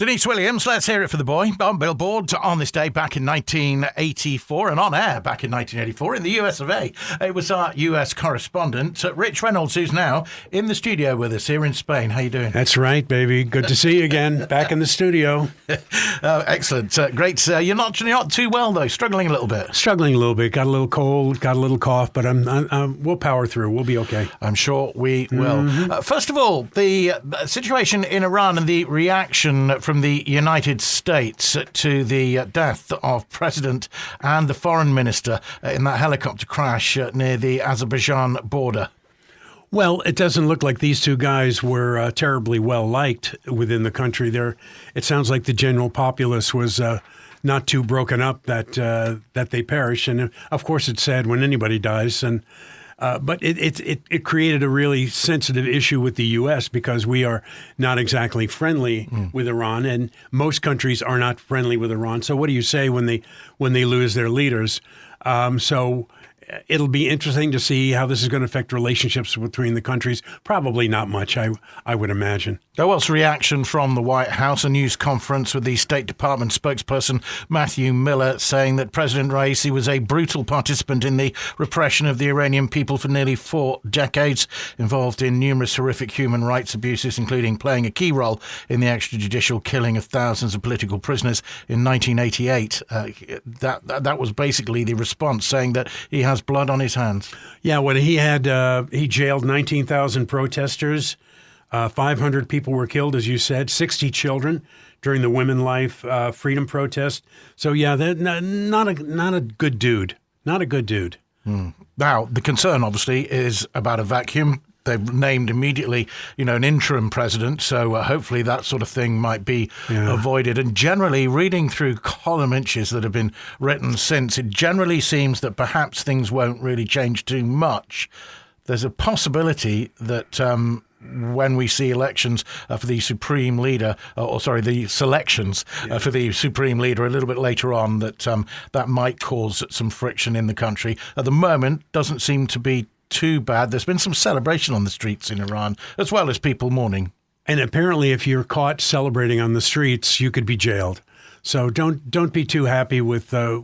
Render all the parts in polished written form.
Denise Williams, let's hear it for the boy. On Billboard on this day back in 1984 and on air back in 1984 in the US of A. It was our US correspondent, Rich Reynolds, who's now in the studio with us here in Spain. How you doing? That's right, baby. Good to see you again. Back in the studio. Excellent. Great. You're not too well, though. Struggling a little bit. Struggling a little bit. Got a little cold, got a little cough, but we'll power through. We'll be okay. I'm sure we will. First of all, the situation in Iran and the reaction from the United States to the death of President and the Foreign Minister in that helicopter crash near the Azerbaijan border. Well, it doesn't look like these two guys were terribly well liked within the country. It sounds like the general populace was not too broken up that they perished. And of course, it's sad when anybody dies. But it created a really sensitive issue with the U.S. because we are not exactly friendly with Iran, and most countries are not friendly with Iran. So what do you say when they lose their leaders? So it'll be interesting to see how this is going to affect relationships between the countries. Probably not much, I would imagine. There was reaction from the White House, a news conference with the State Department spokesperson Matthew Miller saying that President Raisi was a brutal participant in the repression of the Iranian people for nearly 4 decades, involved in numerous horrific human rights abuses, including playing a key role in the extrajudicial killing of thousands of political prisoners in 1988. That was basically the response, saying that he has blood on his hands. Yeah, well, he jailed 19,000 protesters. 500 people were killed, as you said, 60 children during the Women Life Freedom protest. So, yeah, they're not a good dude. Not a good dude. Now, the concern, obviously, is about a vacuum. They've named immediately, an interim president, so hopefully that sort of thing might be avoided. And generally, reading through column inches that have been written since, it generally seems that perhaps things won't really change too much. There's a possibility that when we see elections for the Supreme Leader, the selections for the Supreme Leader a little bit later on, that might cause some friction in the country. At the moment, doesn't seem to be too bad. There's been some celebration on the streets in Iran, as well as people mourning. And apparently, if you're caught celebrating on the streets, you could be jailed. So don't be too happy with the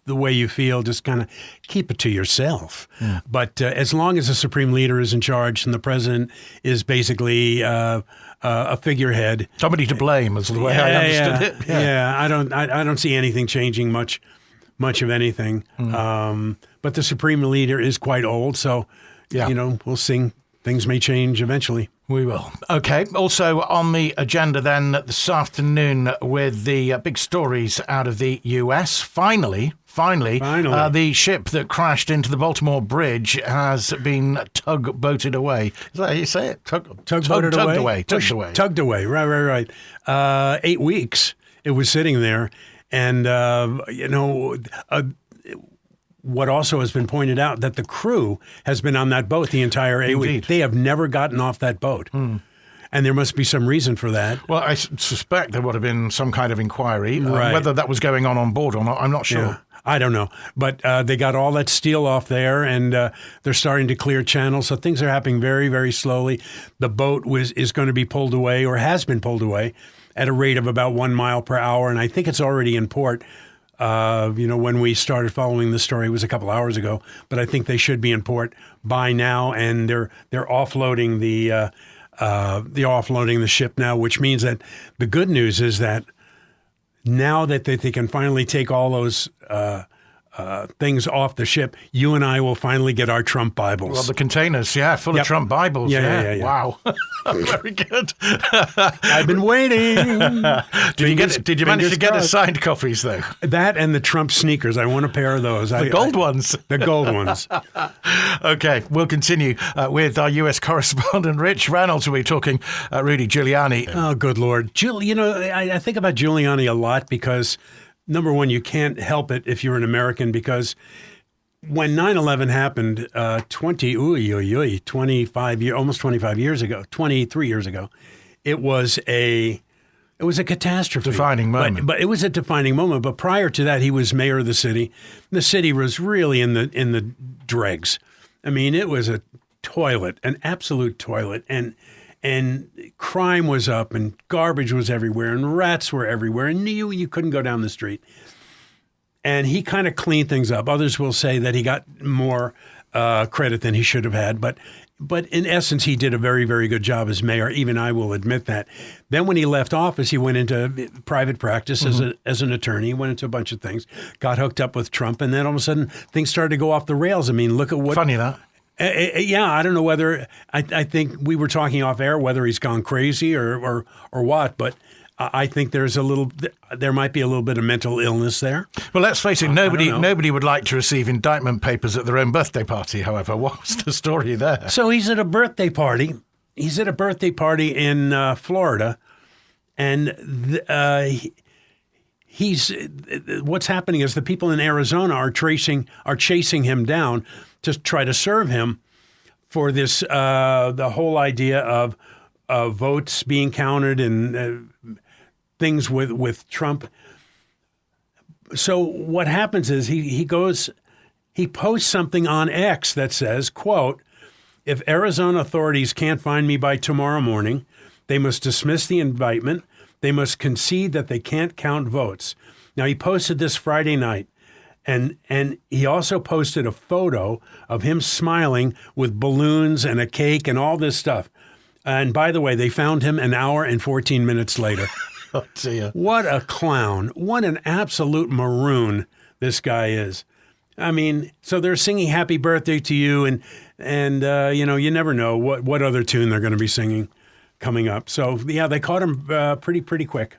way you feel. Just kind of keep it to yourself. But as long as the Supreme Leader is in charge and the president is basically a figurehead, somebody to blame, is the way I understood it. Yeah, I don't see anything changing much of anything. But the Supreme Leader is quite old, so we'll see. Things may change eventually. We will. Okay. Also on the agenda then this afternoon with the big stories out of the US. Finally, the ship that crashed into the Baltimore Bridge has been tugboated away. Is that how you say it? Tugged away. Right. 8 weeks it was sitting there. And, what also has been pointed out, that the crew has been on that boat the entire 8 weeks. They have never gotten off that boat. And there must be some reason for that. Well, I suspect there would have been some kind of inquiry. Whether that was going on board or not, I'm not sure. Yeah, I don't know. But they got all that steel off there, and they're starting to clear channels. So things are happening very, very slowly. The boat is going to be pulled away, or has been pulled away, at a rate of about 1 mile per hour. And I think it's already in port. When we started following the story, it was a couple hours ago, but I think they should be in port by now, and they're offloading the ship now, which means that the good news is that now that they can finally take all those things off the ship, you and I will finally get our Trump Bibles. Well, the containers, full of Trump Bibles. Yeah. Wow. Very good. I've been waiting. Did you manage to get the signed copies, though? That and the Trump sneakers. I want a pair of those. The gold ones. The gold ones. Okay, we'll continue with our U.S. correspondent, Rich Reynolds, who will be talking Rudy Giuliani. Oh, good Lord. I think about Giuliani a lot because, number one, you can't help it if you're an American, because when 9/11 happened, 23 years ago, it was a catastrophe. Defining moment. But it was a defining moment. But prior to that, he was mayor of the city. The city was really in the dregs. I mean, it was a toilet, an absolute toilet, and and crime was up, and garbage was everywhere, and rats were everywhere, and you couldn't go down the street. And he kind of cleaned things up. Others will say that he got more credit than he should have had, but in essence, he did a very, very good job as mayor. Even I will admit that. Then when he left office, he went into private practice as an attorney. He went into a bunch of things, got hooked up with Trump, and then all of a sudden things started to go off the rails. I mean, look at what... Funny that. Yeah, I don't know whether... I think we were talking off air whether he's gone crazy or what, but... I think there might be a little bit of mental illness there. Well, let's face it, nobody would like to receive indictment papers at their own birthday party, however. What's the story there? So he's at a birthday party. He's at a birthday party in Florida, and what's happening is the people in Arizona are chasing him down to try to serve him for this, the whole idea of votes being counted and things with Trump. So what happens is he posts something on X that says, quote, "If Arizona authorities can't find me by tomorrow morning, they must dismiss the indictment. They must concede that they can't count votes." Now, he posted this Friday night, and he also posted a photo of him smiling with balloons and a cake and all this stuff. And by the way, they found him an hour and 14 minutes later. Oh, dear. What a clown. What an absolute maroon this guy is. I mean, so they're singing happy birthday to you, and you never know what other tune they're going to be singing coming up. So, yeah, they caught him pretty quick.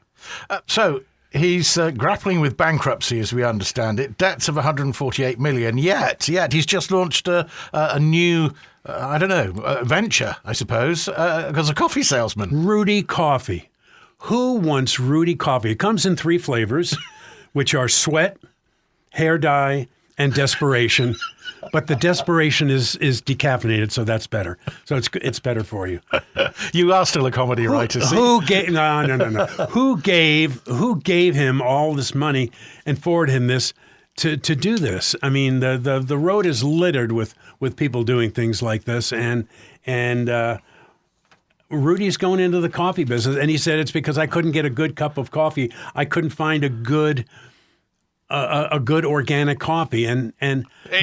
So he's grappling with bankruptcy, as we understand it, debts of $148 million. Yet he's just launched a new, venture, I suppose, as a coffee salesman. Rudy Coffee. Who wants Rudy Coffee? It comes in 3 flavors, which are sweat, hair dye, and desperation. But the desperation is decaffeinated, so that's better. So it's better for you. You are still a comedy writer. No. Who gave him all this money and forwarded him this to do this? I mean, the road is littered with people doing things like this, and Rudy's going into the coffee business, and he said it's because I couldn't get a good cup of coffee. I couldn't find a good organic coffee, and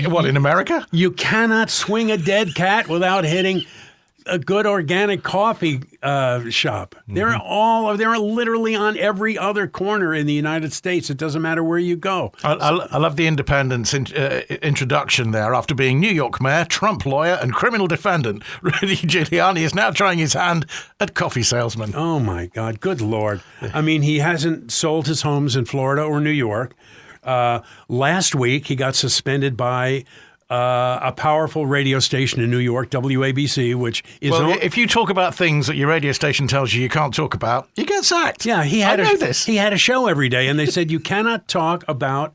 what, in America? You cannot swing a dead cat without hitting a good organic coffee shop. Mm-hmm. They're literally on every other corner in the United States. It doesn't matter where you go. I love the Independent's introduction there. After being New York mayor, Trump lawyer, and criminal defendant, Rudy Giuliani is now trying his hand at coffee salesman. Oh my God! Good Lord! I mean, he hasn't sold his homes in Florida or New York. Last week, he got suspended by a powerful radio station in New York, WABC, which is... Well, if you talk about things that your radio station tells you can't talk about, you get sacked. Yeah, he had this. He had a show every day, and they said you cannot talk about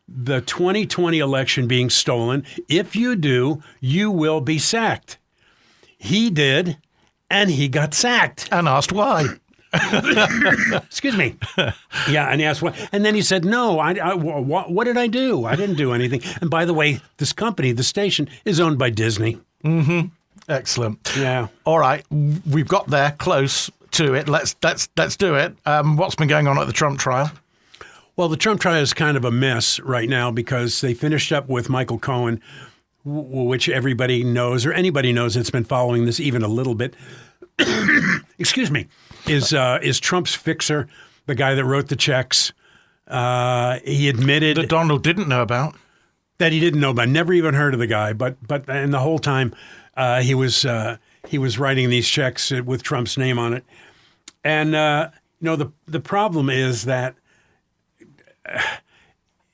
the 2020 election being stolen. If you do, you will be sacked. He did, and he got sacked. And asked why. Excuse me. Yeah, and he asked what, and then he said, "No, what did I do? I didn't do anything." And by the way, this company, the station, is owned by Disney. Mm-hmm. Excellent. Yeah. All right, we've got there close to it. Let's do it. What's been going on at the Trump trial? Well, the Trump trial is kind of a mess right now because they finished up with Michael Cohen, which everybody knows, or anybody knows that's been following this even a little bit. Excuse me. Is Trump's fixer, the guy that wrote the checks. He admitted that Donald didn't know about. That he didn't know about. Never even heard of the guy. But and the whole time he was writing these checks with Trump's name on it. And the problem is that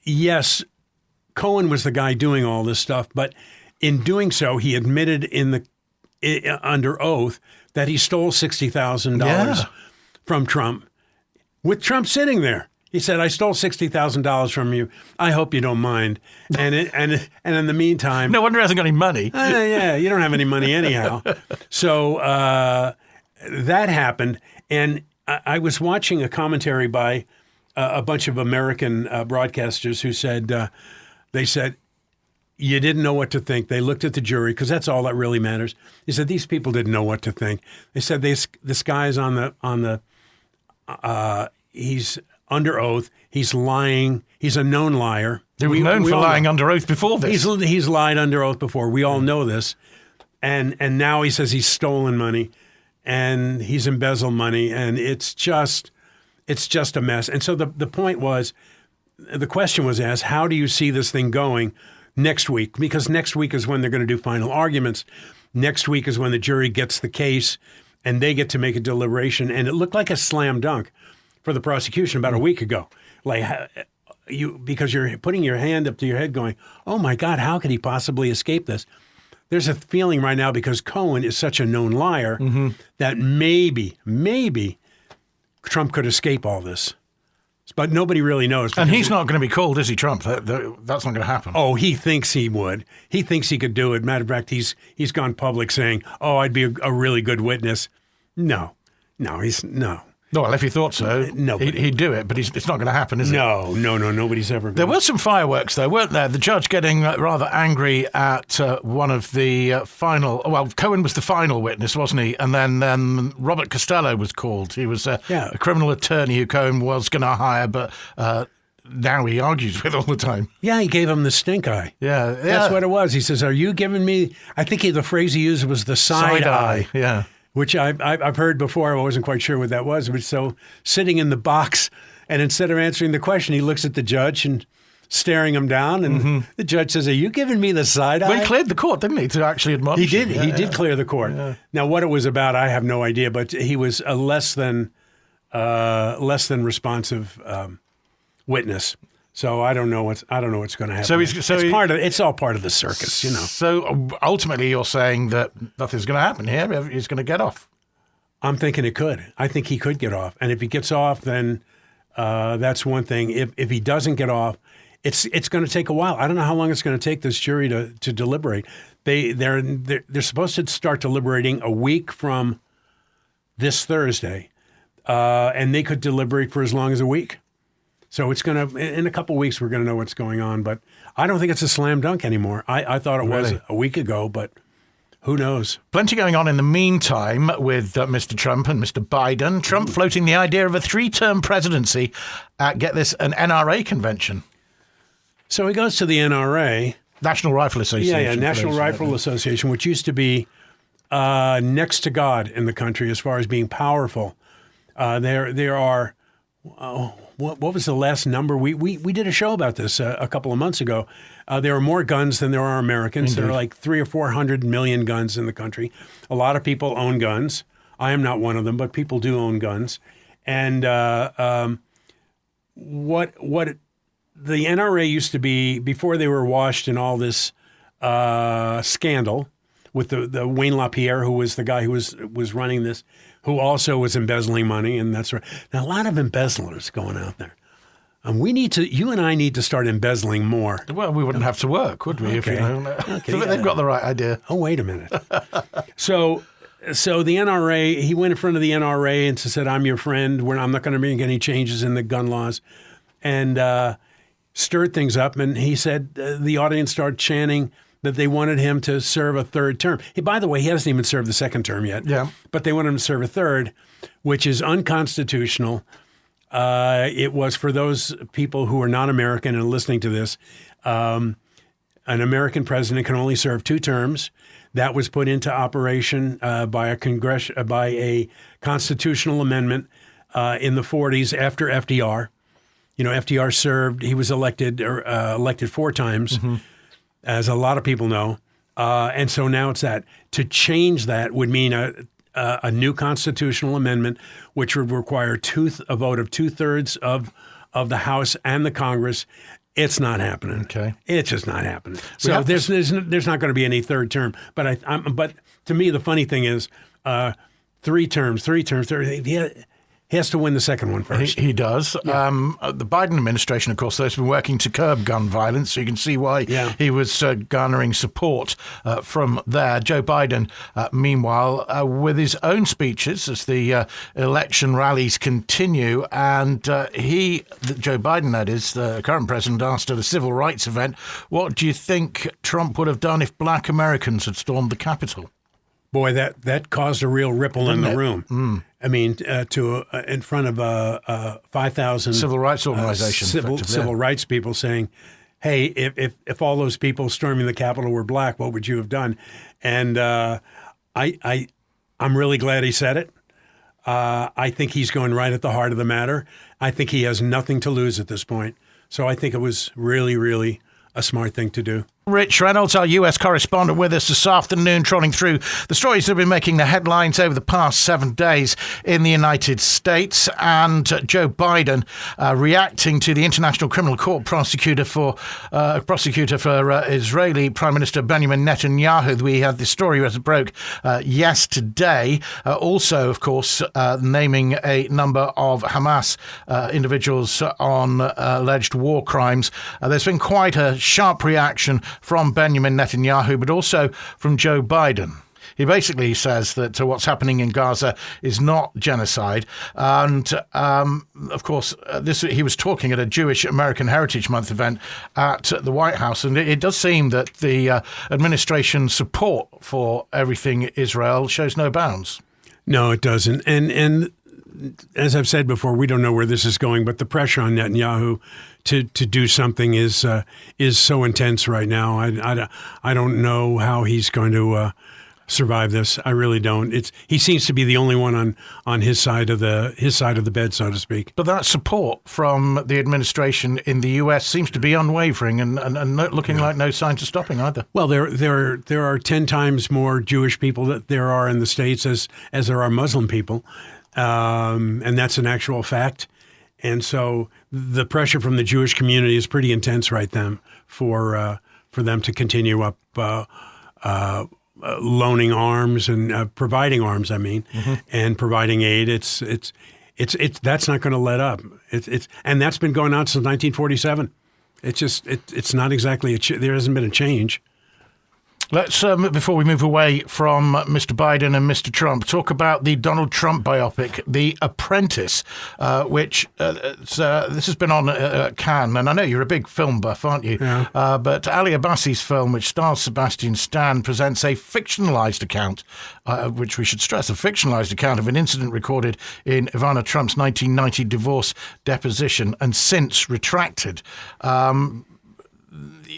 yes, Cohen was the guy doing all this stuff, but in doing so, he admitted under oath that he stole $60,000 from Trump, with Trump sitting there. He said, "I stole $60,000 from you. I hope you don't mind." And in the meantime, no wonder he hasn't got any money. Yeah, you don't have any money anyhow. So that happened, and I was watching a commentary by a bunch of American broadcasters who said, they said, You didn't know what to think. They looked at the jury because that's all that really matters. They said these people didn't know what to think. They said this guy's he's under oath. He's lying. He's a known liar. He was known for lying under oath before this. He's lied under oath before. We all know this. And now he says he's stolen money and he's embezzled money, and it's just a mess. And so the point was, the question was asked, how do you see this thing going next week? Because next week is when they're going to do final arguments. Next week is when the jury gets the case and they get to make a deliberation. And it looked like a slam dunk for the prosecution about a week ago. Because you're putting your hand up to your head going, oh my God, how could he possibly escape this? There's a feeling right now, because Cohen is such a known liar, that maybe Trump could escape all this. But nobody really knows. And he's not going to be called, is he, Trump? That's not going to happen. Oh, he thinks he would. He thinks he could do it. Matter of fact, he's gone public saying, oh, I'd be a really good witness. No. Well, if he thought so, he'd do it, but it's not going to happen, is it? No, nobody's ever going to. There were some fireworks, though, weren't there? The judge getting rather angry at one of the final... Well, Cohen was the final witness, wasn't he? And then Robert Costello was called. He was a criminal attorney who Cohen was going to hire, but... now he argues with all the time. Yeah, he gave him the stink eye. Yeah. That's what it was. He says, are you giving me... I think the phrase he used was the side eye. Yeah. Which I've heard before. I wasn't quite sure what that was. But so sitting in the box, and instead of answering the question, he looks at the judge and staring him down. And the judge says, are you giving me the side eye? Well, he cleared the court, didn't he, to actually admonish him? He did clear the court. Yeah. Now, what it was about, I have no idea. But he was a less than responsive witness. So I don't know what's going to happen. It's all part of the circus, you know. So ultimately, you're saying that nothing's going to happen here. He's going to get off. I'm thinking it could. I think he could get off, and if he gets off, then that's one thing. If he doesn't get off, it's going to take a while. I don't know how long it's going to take this jury to deliberate. They're supposed to start deliberating a week from this Thursday, and they could deliberate for as long as a week. So it's going to, in a couple of weeks, we're going to know what's going on. But I don't think it's a slam dunk anymore. I thought it was a week ago, but who knows? Plenty going on in the meantime with Mr. Trump and Mr. Biden. Trump floating the idea of a 3-term presidency at, get this, an NRA convention. So he goes to the NRA. National Rifle Association. Yeah, National Rifle Association, which used to be next to God in the country as far as being powerful. There are... What was the last number? We did a show about this a couple of months ago. There are more guns than there are Americans. Indeed. There are like 300 or 400 million guns in the country. A lot of people own guns. I am not one of them, but people do own guns. And what the NRA used to be before they were washed in all this scandal with the Wayne LaPierre, who was the guy who was running this, who also was embezzling money, and that's right. Now, a lot of embezzlers going out there. You and I need to start embezzling more. Well, we wouldn't have to work, would we? Okay. They've got the right idea. Oh, wait a minute. So the NRA, he went in front of the NRA and said, I'm your friend. I'm not going to make any changes in the gun laws. And stirred things up. And he said the audience started chanting that they wanted him to serve a third term. By the way, he hasn't even served the second term yet. Yeah. But they want him to serve a third, which is unconstitutional. It was for those people who are not American and listening to this. An American president can only serve 2 terms. That was put into operation by a constitutional amendment in the 40s after FDR. You know, FDR served. He was elected 4 times. Mm-hmm. As a lot of people know. And so now it's that. To change that would mean a new constitutional amendment, which would require a vote of 2/3 of the House and the Congress. It's not happening. Okay. It's just not happening. So there's not going to be any third term. But but to me, the funny thing is 3 terms. He He has to win the second one first. He does. Yeah. The Biden administration, of course, has been working to curb gun violence, so you can see why he was garnering support from there. Joe Biden, meanwhile, with his own speeches as the election rallies continue, and Joe Biden, that is, the current president, asked at a civil rights event, what do you think Trump would have done if black Americans had stormed the Capitol? Boy, that caused a real ripple in the room. Mm. I mean, in front of 5,000 civil rights organizations, civil rights people saying, "Hey, if all those people storming the Capitol were black, what would you have done?" And I'm really glad he said it. I think he's going right at the heart of the matter. I think he has nothing to lose at this point. So I think it was really, really a smart thing to do. Rich Reynolds, our US correspondent, with us this afternoon, trolling through the stories that have been making the headlines over the past 7 days in the United States. And Joe Biden reacting to the International Criminal Court prosecutor for Israeli Prime Minister Benjamin Netanyahu. We had this story as it broke yesterday. Also, of course, naming a number of Hamas individuals on alleged war crimes. There's been quite a sharp reaction from Benjamin Netanyahu, but also from Joe Biden. He basically says that what's happening in Gaza is not genocide. And, of course, he was talking at a Jewish American Heritage Month event at the White House. And it does seem that the administration's support for everything Israel shows no bounds. No, it doesn't. And as I've said before, we don't know where this is going, but the pressure on Netanyahu to do something is so intense right now. I don't know how he's going to survive this. I really don't. He seems to be the only one on his side of the bed, so to speak. But that support from the administration in the U.S. seems to be unwavering and looking like no signs of stopping either. Well, there are 10 times more Jewish people that there are in the States as there are Muslim people, and that's an actual fact. And so the pressure from the Jewish community is pretty intense right then for them to continue up loaning arms and providing arms. And providing aid. It's that's not going to let up. And that's been going on since 1947. It's not exactly there hasn't been a change. Let's, before we move away from Mr. Biden and Mr. Trump, talk about the Donald Trump biopic, The Apprentice, which this has been on Cannes. And I know you're a big film buff, aren't you? Yeah. But Ali Abbasi's film, which stars Sebastian Stan, presents a fictionalized account, which we should stress, a fictionalized account of an incident recorded in Ivana Trump's 1990 divorce deposition and since retracted.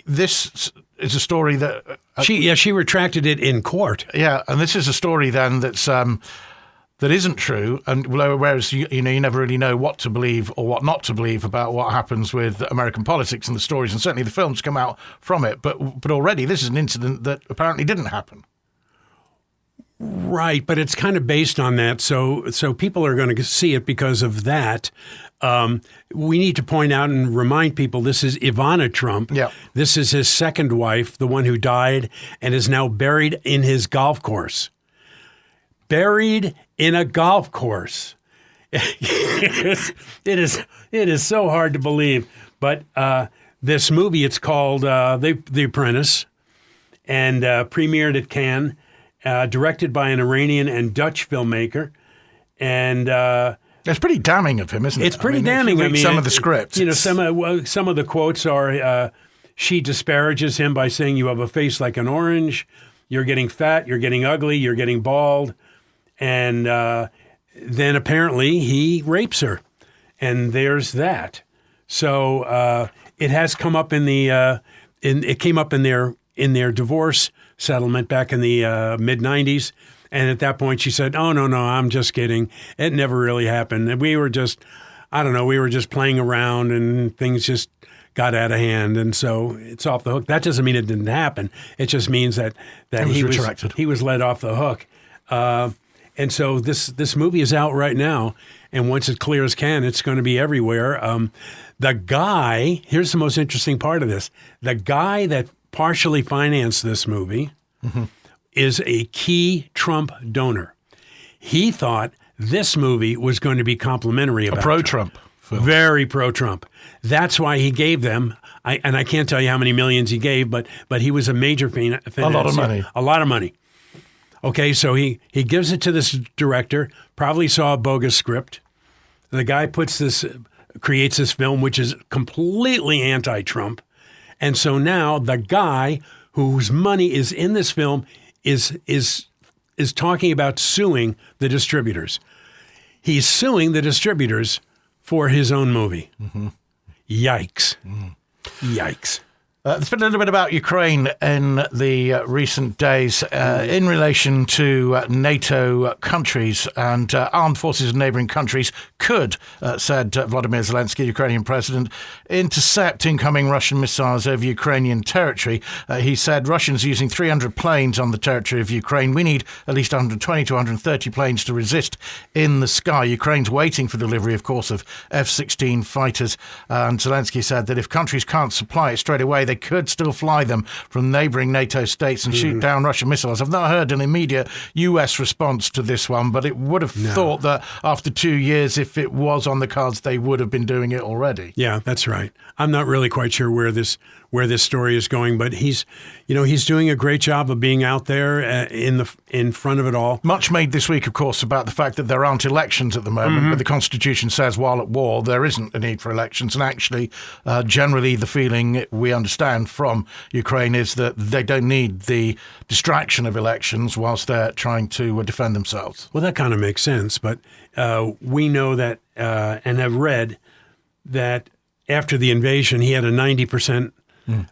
This is a story that she retracted it in court. Yeah, and this is a story then that isn't true, and whereas you never really know what to believe or what not to believe about what happens with American politics and the stories, and certainly the films come out from it. But already this is an incident that apparently didn't happen. Right, but it's kind of based on that, so people are going to see it because of that. We need to point out and remind people this is Ivana Trump. Yeah. This is his second wife, the one who died and is now buried in his golf course. Buried in a golf course. It is so hard to believe. But this movie, it's called The Apprentice, and premiered at Cannes. Directed by an Iranian and Dutch filmmaker, and it's pretty damning of him, isn't it? It's pretty damning. Some of the scripts, some of the quotes are: she disparages him by saying, "You have a face like an orange. You're getting fat. You're getting ugly. You're getting bald," and then apparently he rapes her, and there's that. So it has come up in the it came up in their divorce settlement back in the mid-'90s. And at that point, she said, "Oh, no, I'm just kidding. It never really happened. And we were just playing around and things just got out of hand. And so it's off the hook." That doesn't mean it didn't happen. It just means that he was let off the hook. And so this movie is out right now. And once it clears can, it's going to be everywhere. The guy, here's the most interesting part of this. The guy that partially financed this movie is a key Trump donor. He thought This movie was going to be complimentary about pro-Trump film. Very pro-Trump. That's why he gave them, and I can't tell you how many millions he gave, but he was a major financier. A lot of money. A lot of money. Okay, so he gives it to this director, probably saw a bogus script. The guy creates this film, which is completely anti-Trump. And so now the guy whose money is in this film is talking about suing the distributors. He's suing the distributors for his own movie. Mm-hmm. Yikes. Yikes. There's been a little bit about Ukraine in the recent days in relation to NATO countries and armed forces of neighbouring countries could, said Volodymyr Zelensky, Ukrainian president, intercept incoming Russian missiles over Ukrainian territory. He said Russians using 300 planes on the territory of Ukraine. We need at least 120 to 130 planes to resist in the sky. Ukraine's waiting for delivery, of course, of F-16 fighters. And Zelensky said that if countries can't supply it straight away, they could still fly them from neighbouring NATO states and shoot down Russian missiles. I've not heard an immediate US response to this one, but it would have thought that after 2 years, if it was on the cards, they would have been doing it already. Yeah, that's right. I'm not really quite sure where this story is going, but he's doing a great job of being out there in front of it all. Much made this week, of course, about the fact that there aren't elections at the moment, but the Constitution says while at war, there isn't a need for elections. And actually, generally, the feeling we understand from Ukraine is that they don't need the distraction of elections whilst they're trying to defend themselves. Well, that kind of makes sense, but we know that and have read that after the invasion, he had a 90%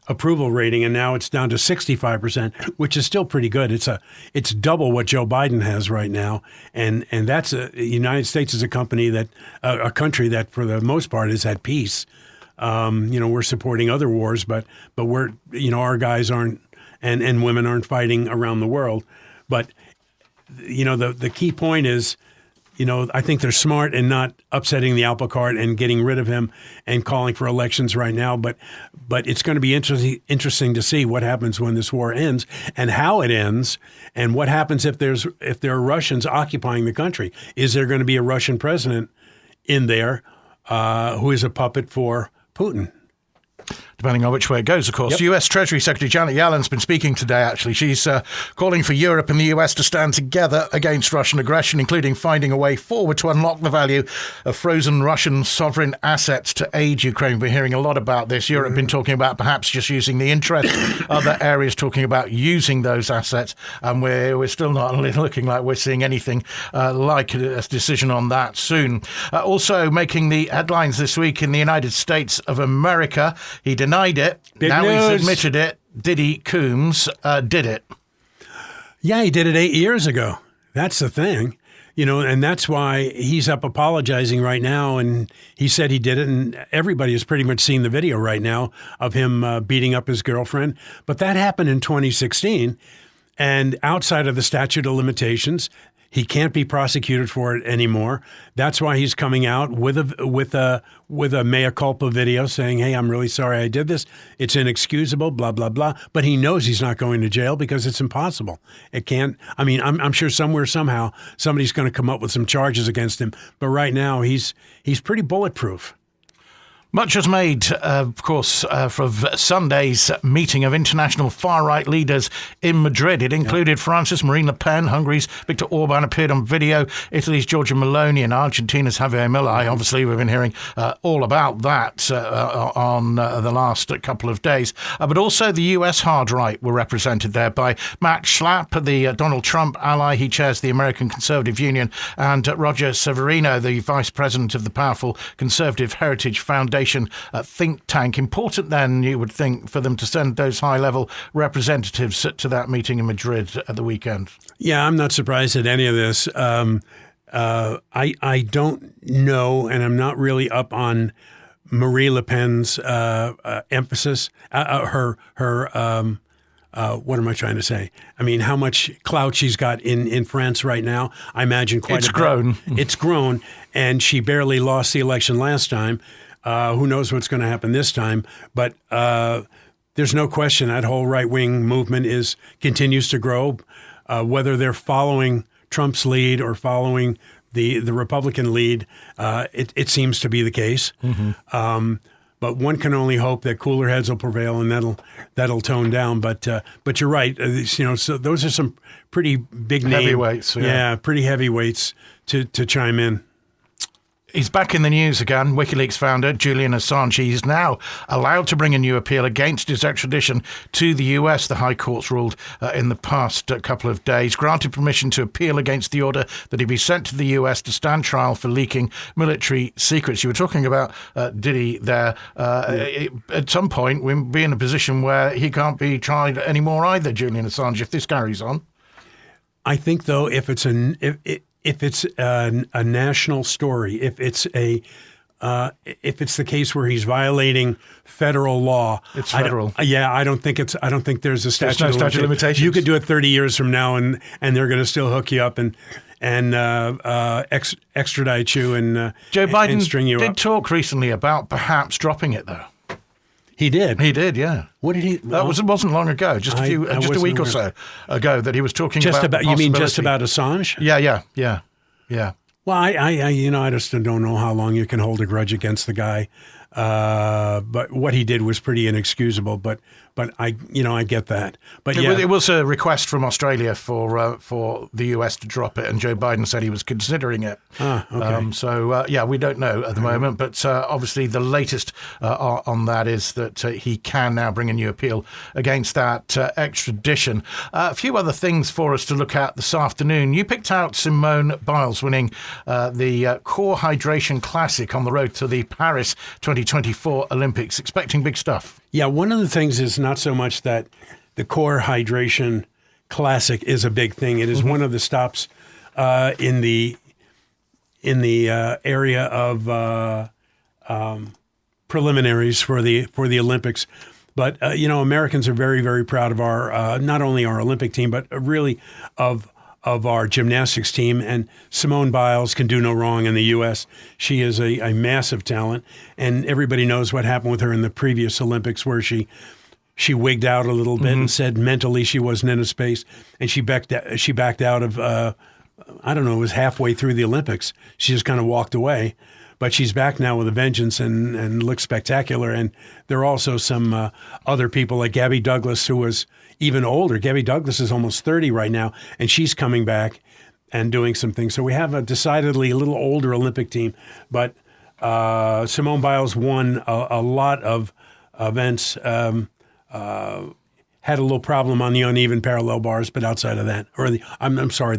approval rating, and now it's down to 65%, which is still pretty good. It's double what Joe Biden has right now, and that's the United States is a country that for the most part is at peace. We're supporting other wars, but we're our guys aren't and women aren't fighting around the world. But the key point is, I think they're smart in not upsetting the apple cart and getting rid of him and calling for elections right now. But it's going to be interesting to see what happens when this war ends and how it ends and what happens if there are Russians occupying the country. Is there going to be a Russian president in there who is a puppet for Putin? Depending on which way it goes, of course. Yep. U.S. Treasury Secretary Janet Yellen's been speaking today, actually. She's calling for Europe and the U.S. to stand together against Russian aggression, including finding a way forward to unlock the value of frozen Russian sovereign assets to aid Ukraine. We're hearing a lot about this. Europe been talking about perhaps just using the interest. Other areas talking about using those assets. And we're still not looking like we're seeing anything like a decision on that soon. Also making the headlines this week in the United States of America. He denied it. Big now news. He's admitted it. Diddy Coombs did it. Yeah, he did it 8 years ago. That's the thing. And that's why he's up apologizing right now. And he said he did it. And everybody has pretty much seen the video right now of him beating up his girlfriend. But that happened in 2016. And outside of the statute of limitations, he can't be prosecuted for it anymore. That's why he's coming out with a mea culpa video saying, "Hey, I'm really sorry I did this. It's inexcusable, blah, blah, blah." But he knows he's not going to jail because it's impossible. It can't. I mean, I'm sure somehow, somebody's going to come up with some charges against him. But right now, he's pretty bulletproof. Much was made, of course, from Sunday's meeting of international far-right leaders in Madrid. It included France's Marine Le Pen, Hungary's Viktor Orban appeared on video, Italy's Giorgia Meloni and Argentina's Javier Milei. Obviously, we've been hearing all about that on the last couple of days. But also the US hard right were represented there by Matt Schlapp, the Donald Trump ally. He chairs the American Conservative Union, and Roger Severino, the vice president of the powerful Conservative Heritage Foundation think tank. Important then, you would think, for them to send those high-level representatives to that meeting in Madrid at the weekend. Yeah, I'm not surprised at any of this. I don't know, and I'm not really up on Marie Le Pen's emphasis, what am I trying to say? I mean, how much clout she's got in France right now. I imagine quite a bit. It's grown, and she barely lost the election last time. Who knows what's going to happen this time? But there's no question that whole right-wing movement continues to grow. Whether they're following Trump's lead or following the Republican lead. It seems to be the case. But one can only hope that cooler heads will prevail, and that'll tone down. But you're right. So those are some pretty big names. Heavyweights. Yeah, pretty heavyweights to chime in. He's back in the news again. WikiLeaks founder Julian Assange. He's now allowed to bring a new appeal against his extradition to the US. The High Court's ruled in the past couple of days, granted permission to appeal against the order that he be sent to the US to stand trial for leaking military secrets. You were talking about Diddy there. At some point, we'll be in a position where he can't be tried anymore either, Julian Assange, if this carries on. I think, though, if it's a national story, if it's the case where he's violating federal law, it's federal. I don't think there's a statute of limitations. You could do it 30 years from now, and they're going to still hook you up and extradite you and Joe Biden and string you did up. talk recently about perhaps dropping it, though. He did. He did, yeah. What did he? That wasn't long ago, just a week or so ago, that he was talking about. You mean just about Assange? Yeah. Well, I just don't know how long you can hold a grudge against the guy. But what he did was pretty inexcusable. But I get that. But it was a request from Australia for the US to drop it, and Joe Biden said he was considering it. Okay. We don't know at the moment, but obviously the latest on that is that he can now bring a new appeal against that extradition. A few other things for us to look at this afternoon. You picked out Simone Biles winning the Core Hydration Classic on the road to the Paris 2024 Olympics. Expecting big stuff. Yeah, one of the things is not so much that the Core Hydration Classic is a big thing. It is one of the stops in the area of preliminaries for the Olympics. But Americans are very, very proud of our not only our Olympic team, but really of our gymnastics team. And Simone Biles can do no wrong in the U.S. She is a massive talent, and everybody knows what happened with her in the previous Olympics, where she wigged out a little bit and said mentally she wasn't in a space, and she backed out of, I don't know, it was halfway through the Olympics. She just kind of walked away. But she's back now with a vengeance and looks spectacular. And there are also some other people like Gabby Douglas, who was even older. Gabby Douglas is almost 30 right now, and she's coming back and doing some things. So we have a decidedly a little older Olympic team. But Simone Biles won a lot of events, had a little problem on the uneven parallel bars, but outside of that, or the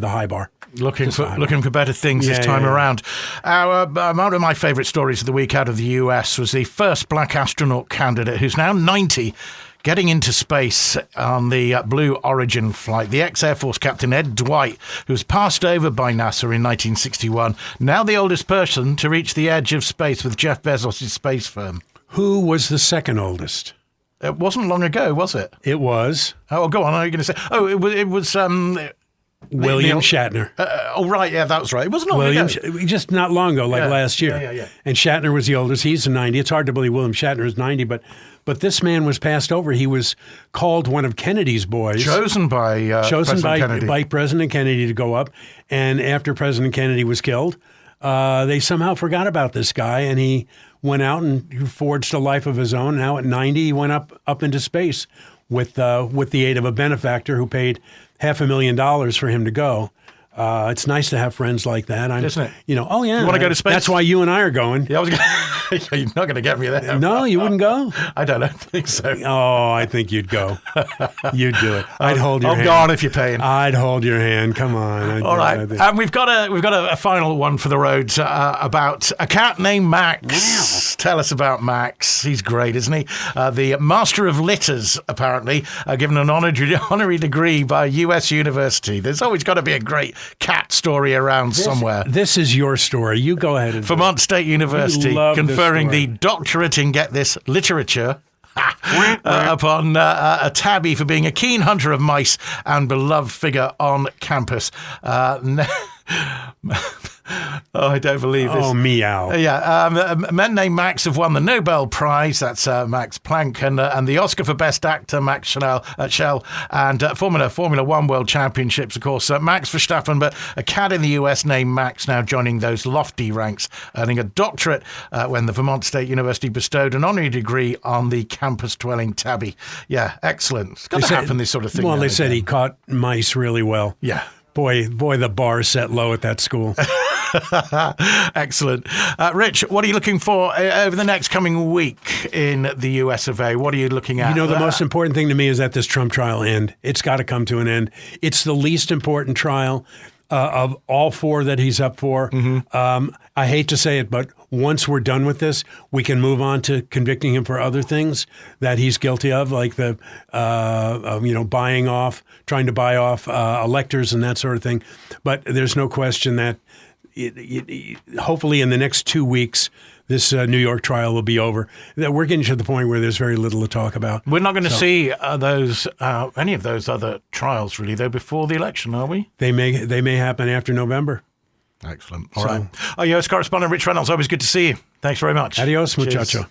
high bar. Looking for better things this time around. One of my favourite stories of the week out of the US was the first black astronaut candidate, who's now 90, getting into space on the Blue Origin flight. The ex-Air Force captain Ed Dwight, who was passed over by NASA in 1961, now the oldest person to reach the edge of space with Jeff Bezos' space firm. Who was the second oldest? It wasn't long ago, was it? It was. Oh, go on. Are you going to say? Oh, it was. William Shatner. Right, yeah, that was right. It wasn't long ago. Just not long ago, last year. Yeah. And Shatner was the oldest. He's 90. It's hard to believe William Shatner is 90, but this man was passed over. He was called one of Kennedy's boys. Chosen by President Kennedy to go up. And after President Kennedy was killed, they somehow forgot about this guy, and he went out and forged a life of his own. Now at 90, he went up into space with the aid of a benefactor who paid $500,000 for him to go. It's nice to have friends like that. Isn't it? Oh yeah. You want to go to space? That's why you and I are going. Yeah, you're not going to get me there. No, you wouldn't go? I don't think so. Oh, I think you'd go. You'd do it. I'd hold your hand. I'll go on if you're paying. I'd hold your hand. Come on. All right. And we've got a final one for the roads about a cat named Max. Wow. Tell us about Max. He's great, isn't he? The master of litters, apparently, given an honorary degree by U.S. University. There's always got to be a great cat story around somewhere. This is your story. You go ahead. And Vermont State University conferring the doctorate in, get this, literature upon a tabby for being a keen hunter of mice and beloved figure on campus. Oh, I don't believe this. Oh, meow. Men named Max have won the Nobel Prize. That's Max Planck, and the Oscar for Best Actor, Max Schell, and Formula One World Championships, of course. Max Verstappen, but a cat in the US named Max now joining those lofty ranks, earning a doctorate when the Vermont State University bestowed an honorary degree on the campus-dwelling tabby. Yeah, excellent. It's got to happen, this sort of thing. Well, they said he caught mice really well. Yeah. Boy, the bar is set low at that school. Excellent. Rich, what are you looking for over the next coming week in the US of A? What are you looking at? The most important thing to me is that this Trump trial end. It's got to come to an end. It's the least important trial of all four that he's up for. Mm-hmm. I hate to say it, but once we're done with this, we can move on to convicting him for other things that he's guilty of, like the trying to buy off electors and that sort of thing. But there's no question that hopefully in the next 2 weeks, this New York trial will be over. We're getting to the point where there's very little to talk about. We're not going to see any of those other trials, really, though, before the election, are we? They may happen after November. Excellent. All right. Our U.S. correspondent, Rich Reynolds, always good to see you. Thanks very much. Adios, muchacho. Cheers.